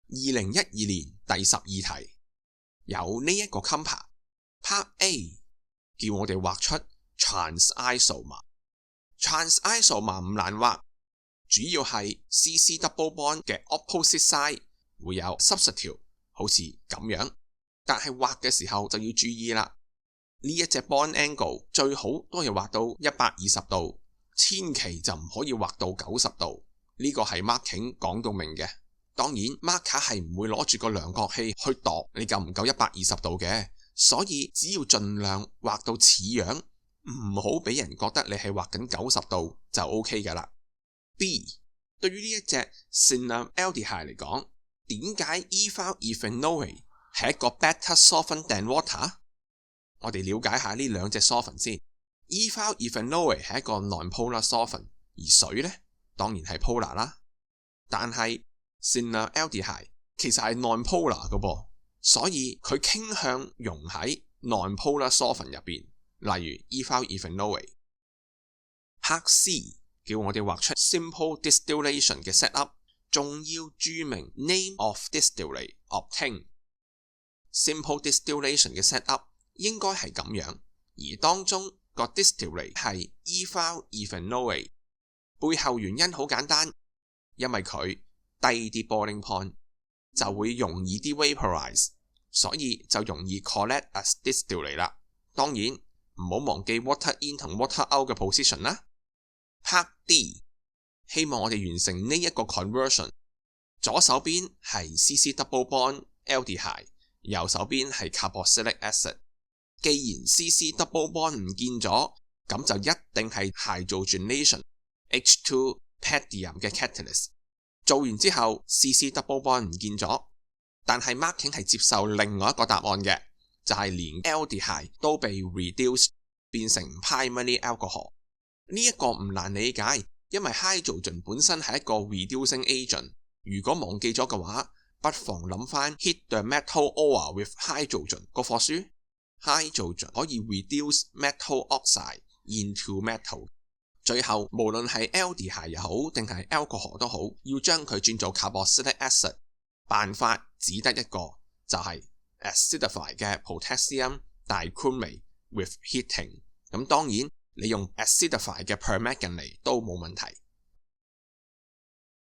2012年第12題有呢一個 compa Part A 叫我哋畫出 trans isomer。trans isomer 唔難畫，主要係 CC double bond 嘅 opposite side 會有 substitute， 好似咁樣。但係畫嘅時候就要注意啦，呢一隻 bond angle 最好都係畫到120度，千祈就唔可以畫到90度。呢個係 marking 講到明嘅。當然 marker 係唔會攞住個量角器去度你夠唔夠120度嘅，所以只要盡量畫到似樣，唔好俾人覺得你係畫緊90度就 OK 㗎啦。B 對於呢一隻 cinnamaldehyde 嚟講，點解 ethyl ethanoate 係一個 better solvent than water？ 我哋了解下呢兩隻 solvent 先。ethyl ethanoate 係一個 non-polar solvent， 而水呢當然係 polar 啦。但係 cinnamaldehyde 其實係 non-polar 嘅噃，所以佢傾向溶喺 non-polar solvent 入邊，例如 ethyl ethanoate。Part C 叫我哋畫出 simple distillation 嘅 setup， 仲要注明 name of distillate obtained。 simple distillation 嘅 setup 應該係咁樣，而當中個 distillate 係 ethyl ethanoate。背後原因好簡單，因為佢低啲 boiling point 就會容易啲 vaporize， 所以就容易 collect as distillate 啦。當然唔好忘記 water in 同 water out 嘅 position 啦。Part D 希望我哋完成呢一個 conversion， 左手邊係 CC double bond aldehyde， 右手邊係 carboxylic acid。 既然 CC double bond 唔見咗，咁就一定係 hydrogenation H2 palladium 嘅 catalyst。 做完之後 CC double bond 唔見咗，但係 marking 係接受另外一個答案嘅，就係連 aldehyde 都被 reduce 變成 primary alcohol。呢一個唔難理解，因為 hydrogen 本身係一個 reducing agent。如果忘記咗嘅話，不妨諗翻 Hit the metal ore with hydrogen 嗰課書。hydrogen 可以 reduce metal oxide into metal。 最後無論係 aldehyde 又好定係 alcohol 都好，要將佢轉做 carboxylic acid， 辦法只得一個，就係 acidify 嘅 potassium dichromate with heating。 咁當然你用 acidify 嘅 permanganate 都冇問題。